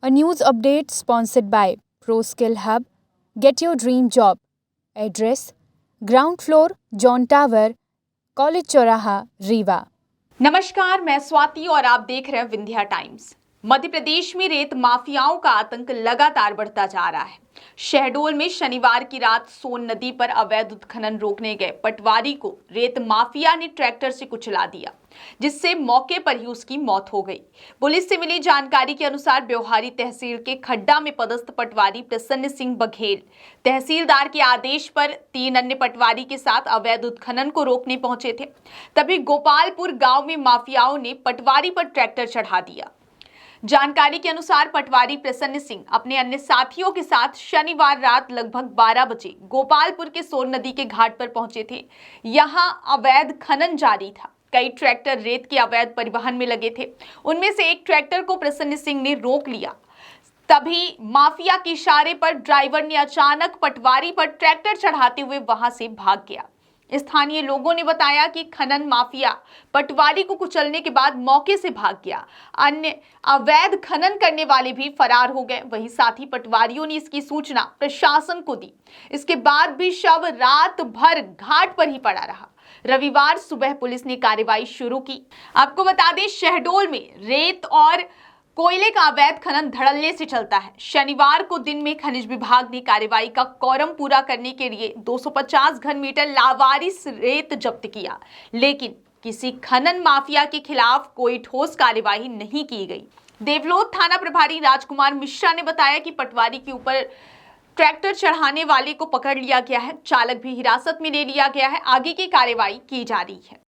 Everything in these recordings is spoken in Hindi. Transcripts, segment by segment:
A news update sponsored by ProSkill Hub. Get your dream job. Address: Ground floor, John Tower, College चौराहा, रीवा। नमस्कार, मैं स्वाति और आप देख रहे हैं विंध्या टाइम्स। मध्य प्रदेश में रेत माफियाओं का आतंक लगातार बढ़ता जा रहा है। शहडोल में शनिवार की रात सोन नदी पर अवैध उत्खनन रोकने गए पटवारी को रेत माफिया ने ट्रैक्टर से कुचला दिया, जिससे मौके पर ही उसकी मौत हो गई। पुलिस से मिली जानकारी के अनुसार ब्योहारी तहसील के खड्डा में पदस्थ पटवारी प्रसन्न सिंह बघेल तहसीलदार के आदेश पर 3 अन्य पटवारी के साथ अवैध उत्खनन को रोकने पहुंचे थे। तभी गोपालपुर गांव में माफियाओं ने पटवारी पर ट्रैक्टर चढ़ा दिया। जानकारी के अनुसार पटवारी प्रसन्न सिंह अपने अन्य साथियों के साथ शनिवार रात लगभग 12 बजे गोपालपुर के सोन नदी के घाट पर पहुंचे थे। यहां अवैध खनन जारी था। कई ट्रैक्टर रेत के अवैध परिवहन में लगे थे। उनमें से एक ट्रैक्टर को प्रसन्न सिंह ने रोक लिया। तभी माफिया के इशारे पर ड्राइवर ने अचानक पटवारी पर ट्रैक्टर चढ़ाते हुए वहां से भाग गया। स्थानीय लोगों ने बताया कि खनन माफिया पटवारी को कुचलने के बाद मौके से भाग गया। अन्य अवैध खनन करने वाले भी फरार हो गए। वहीं साथी पटवारियों ने इसकी सूचना प्रशासन को दी। इसके बाद भी शव रात भर घाट पर ही पड़ा रहा। रविवार सुबह पुलिस ने कार्रवाई शुरू की। आपको बता दें, शहडोल में रेत और कोयले का अवैध खनन धड़ल्ले से चलता है। शनिवार को दिन में खनिज विभाग ने कार्रवाई का कॉरम पूरा करने के लिए 250 घन मीटर लावारिस रेत जब्त किया, लेकिन किसी खनन माफिया के खिलाफ कोई ठोस कार्रवाई नहीं की गई। देवलोध थाना प्रभारी राजकुमार मिश्रा ने बताया कि पटवारी के ऊपर ट्रैक्टर चढ़ाने वाले को पकड़ लिया गया है। चालक भी हिरासत में ले लिया गया है। आगे की कार्रवाई की जा रही है।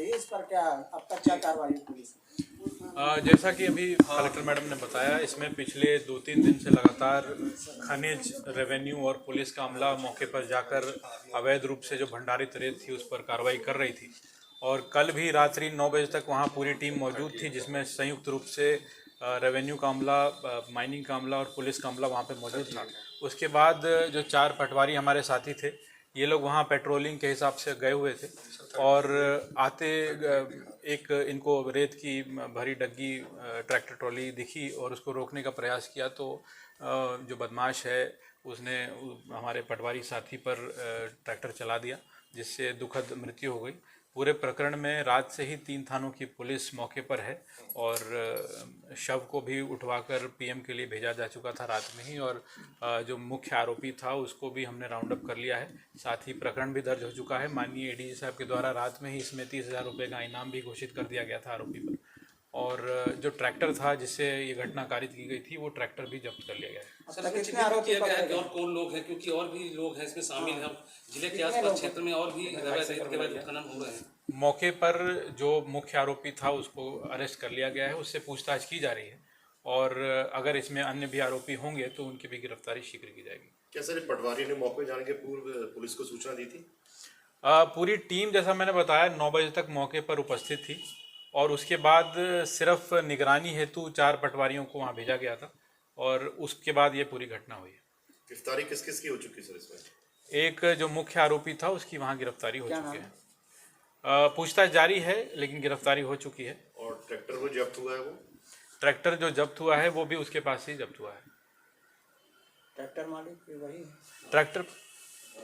इस पर क्या अब तक क्या कार्रवाई पुलिस? जैसा कि अभी कलेक्टर मैडम ने बताया, इसमें पिछले 2-3 दिन से लगातार खनिज, रेवेन्यू और पुलिस का अमला मौके पर जाकर अवैध रूप से जो भंडारित रेत थी उस पर कार्रवाई कर रही थी। और कल भी रात्रि 9 बजे तक वहां पूरी टीम मौजूद थी, जिसमें संयुक्त रूप से रेवेन्यू का अमला, माइनिंग का अमला और पुलिस का अमला वहाँ पे मौजूद था। उसके बाद जो 4 पटवारी हमारे साथी थे, ये लोग वहाँ पेट्रोलिंग के हिसाब से गए हुए थे और आते एक इनको रेत की भरी डग्गी ट्रैक्टर ट्रॉली दिखी और उसको रोकने का प्रयास किया, तो जो बदमाश है उसने हमारे पटवारी साथी पर ट्रैक्टर चला दिया, जिससे दुखद मृत्यु हो गई। पूरे प्रकरण में रात से ही 3 थानों की पुलिस मौके पर है और शव को भी उठवाकर पीएम के लिए भेजा जा चुका था रात में ही। और जो मुख्य आरोपी था उसको भी हमने राउंड अप कर लिया है। साथ ही प्रकरण भी दर्ज हो चुका है। माननीय एडीजी साहब के द्वारा रात में ही इसमें 30,000 रुपये का इनाम भी घोषित कर दिया गया था आरोपी पर। और जो ट्रैक्टर था जिससे ये घटना कारित की गई थी, वो ट्रैक्टर भी जब्त कर लिया गया है। सर, कितने आरोपी किया गया है और कौन लोग हैं, क्योंकि और भी लोग हैं इसमें शामिल हैं। जिले के आसपास क्षेत्र में और भी अवैध खनन हो रहे हैं। मौके पर जो मुख्य आरोपी था उसको अरेस्ट कर लिया गया है, उससे पूछताछ की जा रही है और अगर इसमें अन्य भी आरोपी होंगे तो उनकी भी गिरफ्तारी शीघ्र की जाएगी। क्या सर पटवारी ने मौके जाने के पूर्व पुलिस को सूचना दी थी? पूरी टीम, जैसा मैंने बताया, 9 बजे तक मौके पर उपस्थित थी और उसके बाद सिर्फ निगरानी हेतु 4 पटवारियों को वहाँ भेजा गया था और उसके बाद ये पूरी घटना हुई है। गिरफ्तारी किस किस की हो चुकी सर इसमें? एक जो मुख्य आरोपी था उसकी वहाँ गिरफ्तारी हो चुकी है। पूछताछ जारी है लेकिन गिरफ्तारी हो चुकी है। और ट्रैक्टर वो जब्त हुआ है? वो ट्रैक्टर जो जब्त हुआ है वो भी उसके पास ही जब्त हुआ है। ट्रैक्टर मालिक वही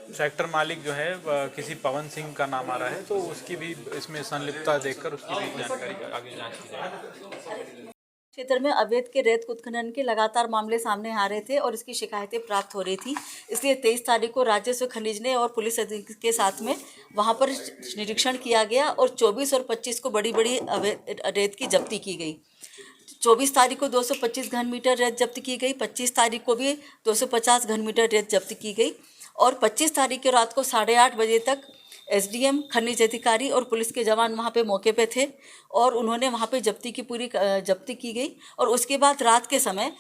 ट्रैक्टर मालिक जो है किसी पवन सिंह का नाम आ रहा है, तो उसकी भी इसमें संलिप्तता देखकर उसकी भी जानकारी आगे जांच की जाएगी। क्षेत्र में अवैध के रेत उत्खनन के लगातार मामले सामने आ रहे थे और इसकी शिकायतें प्राप्त हो रही थी। इसलिए 23 तारीख को राजस्व खनिज ने और पुलिस अधीक्षक के साथ में वहां पर निरीक्षण किया गया और 24 और 25 को बड़ी बड़ी अवैध रेत की जब्ती की गई। 24 तारीख को 225 घन मीटर रेत जब्त की गई। 25 तारीख को भी 250 घन मीटर रेत जब्त की गई और 25 तारीख की रात को 8:30 बजे तक एसडीएम, खनिज अधिकारी और पुलिस के जवान वहाँ पे मौके पे थे और उन्होंने वहाँ पे जब्ती की गई। और उसके बाद रात के समय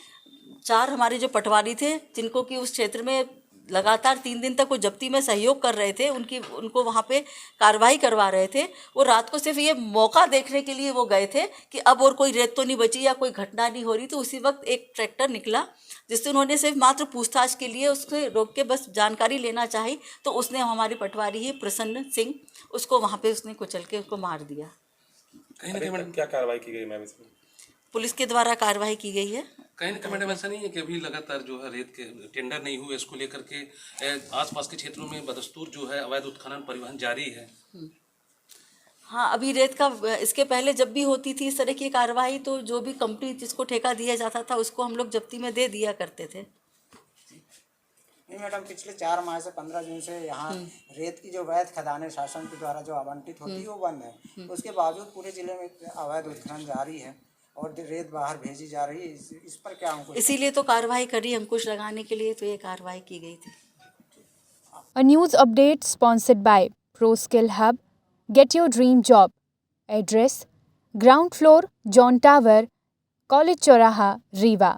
4 हमारे जो पटवारी थे, जिनको कि उस क्षेत्र में लगातार 3 दिन तक वो जब्ती में सहयोग कर रहे थे, उनको वहाँ पे कार्रवाई करवा रहे थे। वो रात को सिर्फ ये मौका देखने के लिए वो गए थे कि अब और कोई रेत तो नहीं बची या कोई घटना नहीं हो रही। तो उसी वक्त एक ट्रैक्टर निकला जिससे उन्होंने सिर्फ मात्र पूछताछ के लिए उससे रोक के बस जानकारी लेना चाही, तो उसने हमारी पटवारी ही प्रसन्न सिंह उसको वहाँ पे उसने कुचल के उसको मार दिया। कहीं ना कहीं मैडम क्या कार्रवाई की गई मैम इसमें? पुलिस के द्वारा कार्रवाई की गई है। कहीं ना कहीं मैडम ऐसा नहीं है कि अभी लगातार जो है रेत के टेंडर नहीं हुए, इसको लेकर के आसपास के क्षेत्रों में बदस्तूर जो है अवैध उत्खनन परिवहन जारी है? हाँ, अभी रेत का इसके पहले जब भी होती थी इस तरह की कार्रवाई, तो जो भी कंपनी जिसको ठेका दिया जाता था उसको हम लोग जब्ती में दे दिया करते थे। नहीं मैडम, पिछले 4 माह से 15 जून से यहाँ रेत की जो वैध खदानें शासन के द्वारा जो आवंटित होती है वो बंद है। उसके बावजूद पूरे जिले में अवैध उत्खनन जारी है और रेत बाहर भेजी जा रही है। इस पर क्या अंकुश? इसीलिए तो कार्रवाई करी, अंकुश लगाने के लिए तो ये कार्रवाई की गई थी। A news update sponsored by ProSkill Hub. Get your dream job. Address: Ground floor, John Tower, College Choraha, Rewa.